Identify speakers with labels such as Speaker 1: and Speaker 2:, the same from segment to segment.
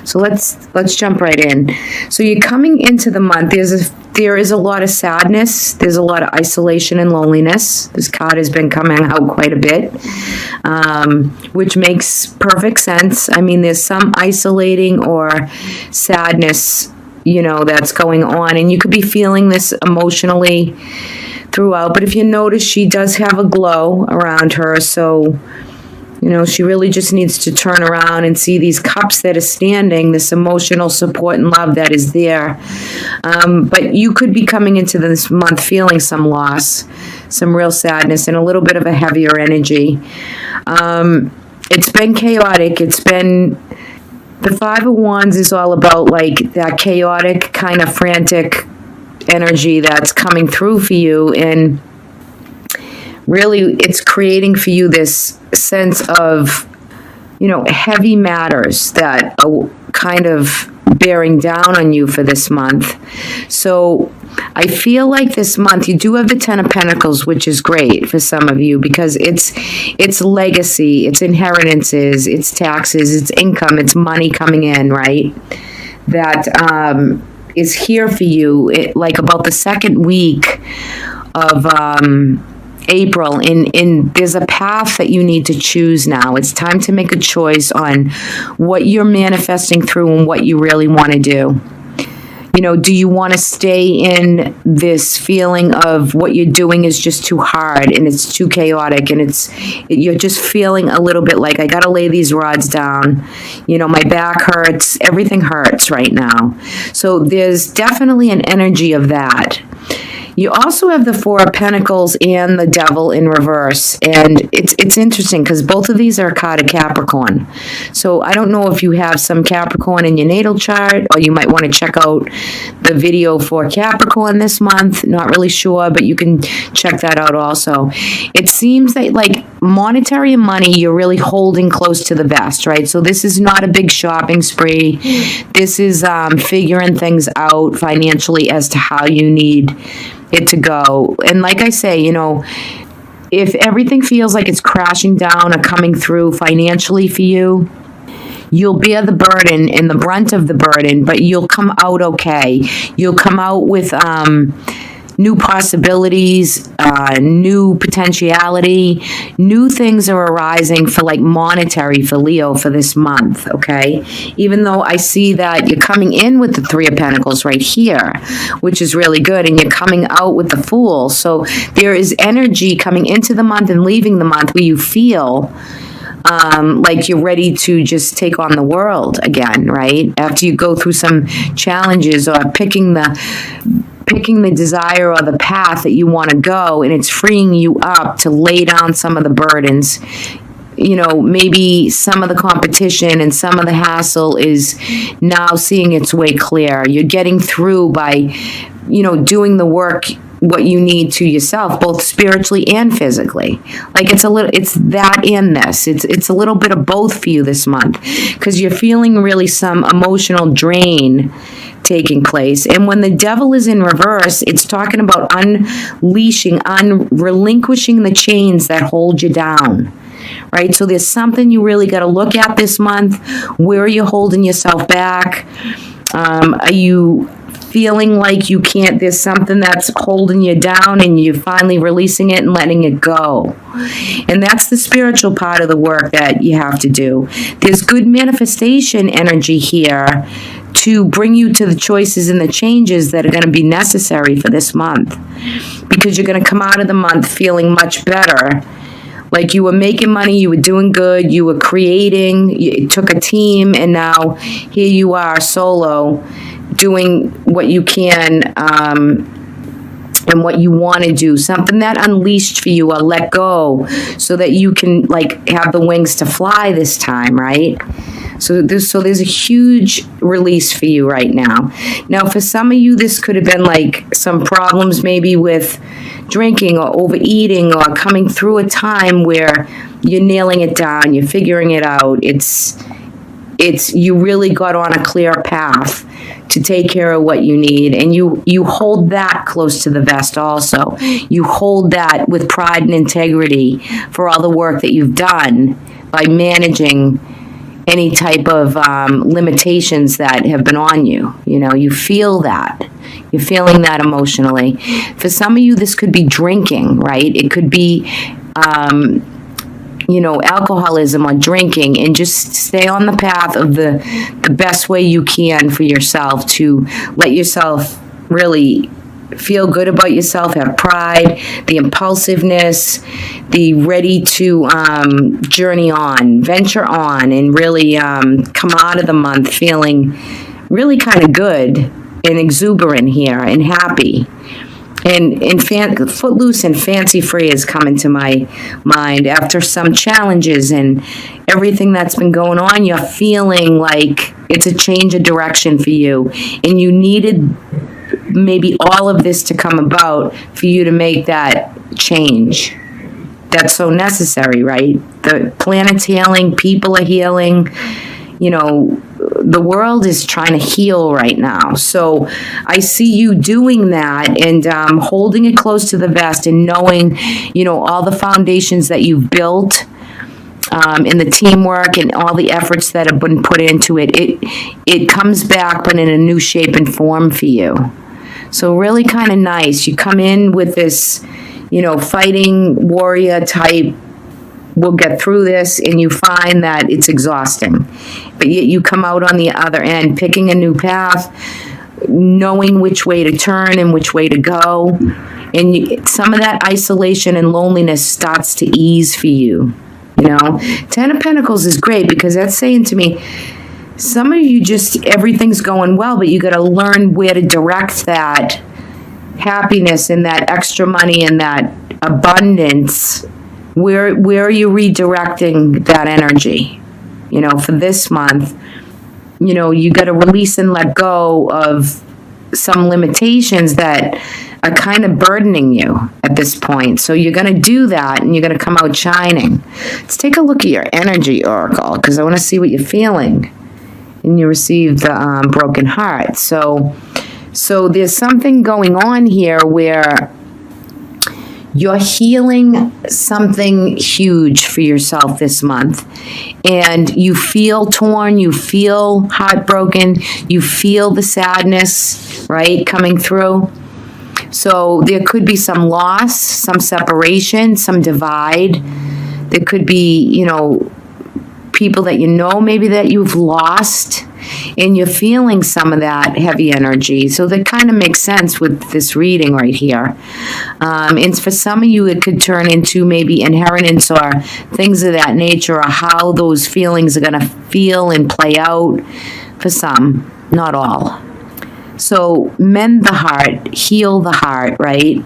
Speaker 1: So let's jump right in. So you're coming into the month. There is a lot of sadness. There's a lot of isolation and loneliness. This card has been coming out quite a bit, which makes perfect sense. I mean, there's some isolating or sadness, that's going on, and you could be feeling this emotionally throughout. But if you notice, she does have a glow around her, so she really just needs to turn around and see these cups that are standing, this emotional support and love that is there. But you could be coming into this month feeling some loss, some real sadness, and a little bit of a heavier energy. It's been chaotic. The Five of Wands is all about like that chaotic, kind of frantic energy that's coming through for you, and really it's creating for you this sense of heavy matters that are kind of bearing down on you for this month. So I feel like this month you do have the Ten of Pentacles, which is great for some of you because it's legacy, it's inheritances, it's taxes, it's income, it's money coming in, right? That is here for you like about the second week of April, and there's a path that you need to choose now. It's time to make a choice on what you're manifesting through and what you really want to do. Do you want to stay in this feeling of what you're doing is just too hard and it's too chaotic and you're just feeling a little bit like I got to lay these rods down. My back hurts, everything hurts right now. So there's definitely an energy of that. You also have the Four of Pentacles and the Devil in reverse. And it's interesting because both of these are a card of Capricorn. So I don't know if you have some Capricorn in your natal chart, or you might want to check out the video for Capricorn this month. Not really sure, but you can check that out also. It seems that like monetary and money, you're really holding close to the vest, right? So this is not a big shopping spree. This is figuring things out financially as to how you need it to go. And like I say, if everything feels like it's crashing down or coming through financially for you, you'll bear the burden and the brunt of the burden, but you'll come out okay. You'll come out with new possibilities, new potentiality, new things are arising for like monetary for Leo for this month, okay? Even though I see that you're coming in with the Three of Pentacles right here, which is really good, and you're coming out with the Fool. So there is energy coming into the month and leaving the month where you feel like you're ready to just take on the world again, right? After you go through some challenges or picking the desire or the path that you want to go, and it's freeing you up to lay down some of the burdens. Maybe some of the competition and some of the hassle is now seeing its way clear. You're getting through by, doing the work, what you need to yourself, both spiritually and physically. Like it's that and this. It's a little bit of both for you this month because you're feeling really some emotional drain taking place. And when the Devil is in reverse, it's talking about relinquishing the chains that hold you down, right? So there's something you really got to look at this month. Where are you holding yourself back? Are you feeling like you can't, there's something that's holding you down and you're finally releasing it and letting it go? And that's the spiritual part of the work that you have to do. There's good manifestation energy here to bring you to the choices and the changes that are going to be necessary for this month, because you're going to come out of the month feeling much better. Like you were making money, you were doing good, you were creating, it took a team, and now here you are solo doing what you can and what you want to do, something that unleashed for you or let go so that you can like have the wings to fly this time, right? So there's a huge release for you right now. Now, for some of you, this could have been like some problems maybe with drinking or overeating or coming through a time where you're nailing it down, you're figuring it out. It's you really got on a clear path to take care of what you need, and you hold that close to the vest also. You hold that with pride and integrity for all the work that you've done by managing any type of limitations that have been on you. You know, you feel that. You're feeling that emotionally. For some of you, this could be drinking, right? It could be, you know, alcoholism or drinking, and just stay on the path of the best way you can for yourself to let yourself really feel good about yourself, have pride, the impulsiveness, the ready to journey on, venture on, and really come out of the month feeling really kind of good and exuberant here and happy. And footloose and fancy-free is coming to my mind after some challenges and everything that's been going on. You're feeling like it's a change of direction for you, and you needed maybe all of this to come about for you to make that change. That's so necessary, right? The planet's healing, people are healing, you know, the world is trying to heal right now. So I see you doing that and holding it close to the vest and knowing, you know, all the foundations that you've built and the teamwork and all the efforts that have been put into it. It comes back, but in a new shape and form for you. So really kind of nice. You come in with this, you know, fighting warrior type, we'll get through this, and you find that it's exhausting. But yet you come out on the other end, picking a new path, knowing which way to turn and which way to go. And some of that isolation and loneliness starts to ease for you. You know, Ten of Pentacles is great because that's saying to me, some of you just, everything's going well, but you got to learn where to direct that happiness and that extra money and that abundance. Where are you redirecting that energy? You know, for this month, you know, you got to release and let go of some limitations that are kind of burdening you at this point. So you're going to do that and you're going to come out shining. Let's take a look at your energy oracle because I want to see what you're feeling. And you received the broken heart. So there's something going on here where you're healing something huge for yourself this month. And you feel torn, you feel heartbroken, you feel the sadness, right, coming through. So there could be some loss, some separation, some divide. There could be, you know, people that you know maybe that you've lost, and you're feeling some of that heavy energy. So that kind of makes sense with this reading right here. And for some of you, it could turn into maybe inheritance or things of that nature, or how those feelings are going to feel and play out for some, not all. So mend the heart, heal the heart, right?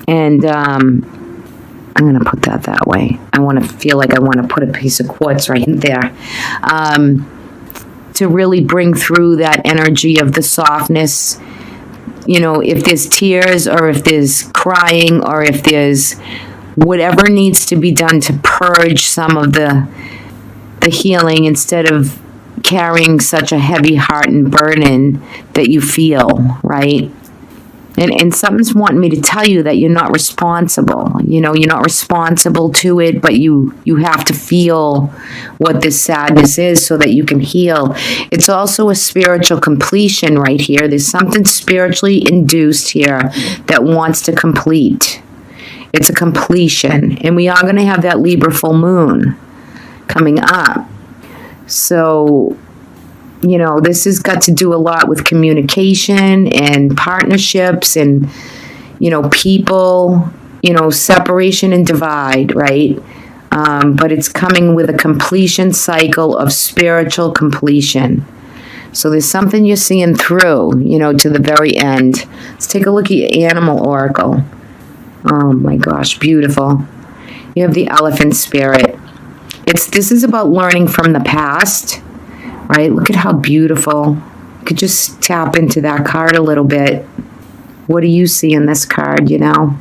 Speaker 1: And I'm going to put that way. I want to feel like I want to put a piece of quartz right there. To really bring through that energy of the softness. You know, if there's tears or if there's crying or if there's whatever needs to be done to purge some of the healing instead of carrying such a heavy heart and burden that you feel, right? And something's wanting me to tell you that you're not responsible. You know, you're not responsible to it, but you have to feel what this sadness is so that you can heal. It's also a spiritual completion right here. There's something spiritually induced here that wants to complete. It's a completion. And we are going to have that Libra full moon coming up. So, you know, this has got to do a lot with communication and partnerships and, you know, people, you know, separation and divide, right? But it's coming with a completion cycle of spiritual completion. So there's something you're seeing through, you know, to the very end. Let's take a look at your animal oracle. Oh my gosh, beautiful. You have the elephant spirit. This is about learning from the past. Right? Look at how beautiful. You could just tap into that card a little bit. What do you see in this card, you know?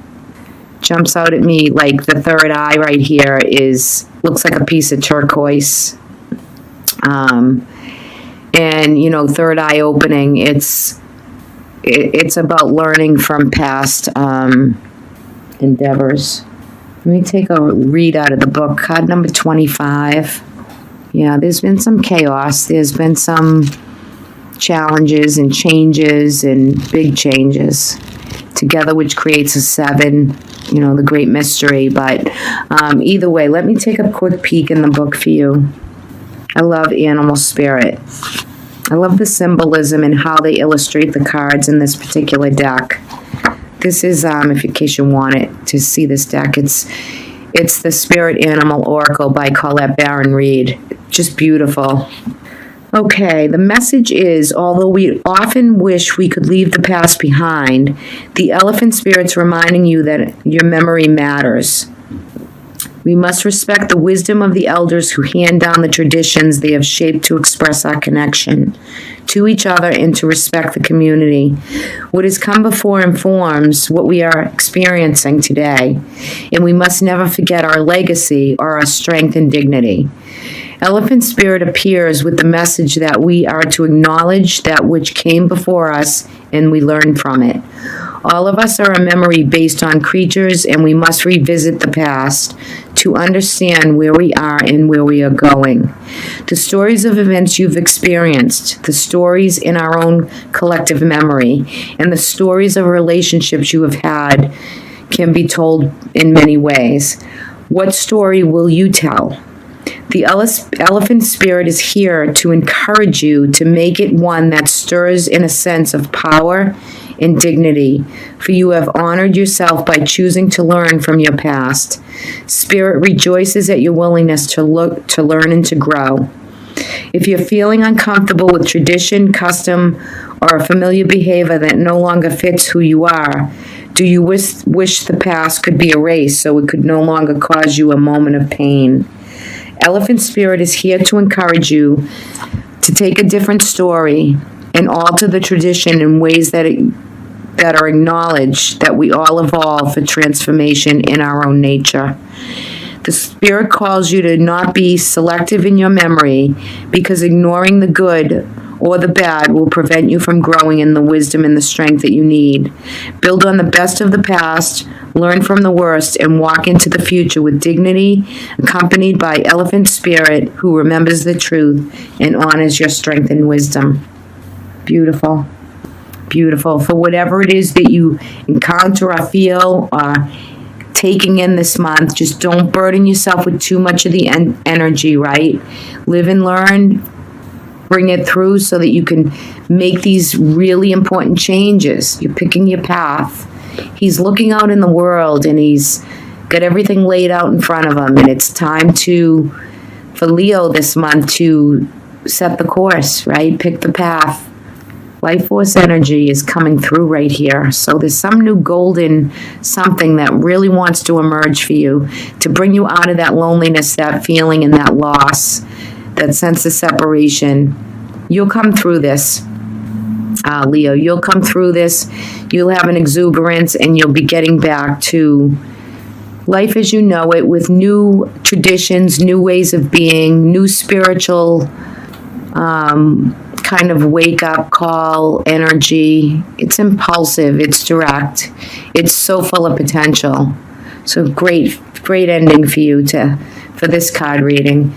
Speaker 1: Jumps out at me like the third eye right here looks like a piece of turquoise. And, you know, third eye opening, it's about learning from past endeavors. Let me take a read out of the book. Card number 25. Yeah, there's been some chaos. There's been some challenges and changes and big changes together, which creates a 7, the great mystery. But either way, let me take a quick peek in the book for you. I love animal spirit. I love the symbolism and how they illustrate the cards in this particular deck. This is, in case you want it to see this deck, it's the Spirit Animal Oracle by Colette Baron Reed. Just beautiful. Okay, the message is, although we often wish we could leave the past behind, the elephant spirit's reminding you that your memory matters. We must respect the wisdom of the elders who hand down the traditions they have shaped to express our connection to each other and to respect the community. What has come before informs what we are experiencing today, and we must never forget our legacy or our strength and dignity. Elephant Spirit appears with the message that we are to acknowledge that which came before us and we learn from it. All of us are a memory based on creatures, and we must revisit the past to understand where we are and where we are going. The stories of events you've experienced, the stories in our own collective memory, and the stories of relationships you have had can be told in many ways. What story will you tell? The elephant spirit is here to encourage you to make it one that stirs in a sense of power and dignity, for you have honored yourself by choosing to learn from your past. Spirit rejoices at your willingness to learn, and to grow. If you're feeling uncomfortable with tradition, custom, or a familiar behavior that no longer fits who you are, do you wish the past could be erased so it could no longer cause you a moment of pain? Elephant Spirit is here to encourage you to take a different story and alter the tradition in ways that are acknowledged, that we all evolve for transformation in our own nature. The Spirit calls you to not be selective in your memory, because ignoring the good or the bad will prevent you from growing in the wisdom and the strength that you need. Build on the best of the past, learn from the worst, and walk into the future with dignity, accompanied by Elephant Spirit, who remembers the truth and honors your strength and wisdom. Beautiful. Beautiful. For whatever it is that you encounter or feel or taking in this month, just don't burden yourself with too much of the energy, right? Live and learn. Bring it through so that you can make these really important changes. You're picking your path. He's looking out in the world, and he's got everything laid out in front of him. And it's time for Leo this month to set the course, right? Pick the path. Life force energy is coming through right here. So there's some new golden something that really wants to emerge for you to bring you out of that loneliness, that feeling, and that loss, that sense of separation. You'll come through this, Leo. You'll come through this. You'll have an exuberance, and you'll be getting back to life as you know it, with new traditions, new ways of being, new spiritual kind of wake-up call energy. It's impulsive. It's direct. It's so full of potential. So great ending for you for this card reading.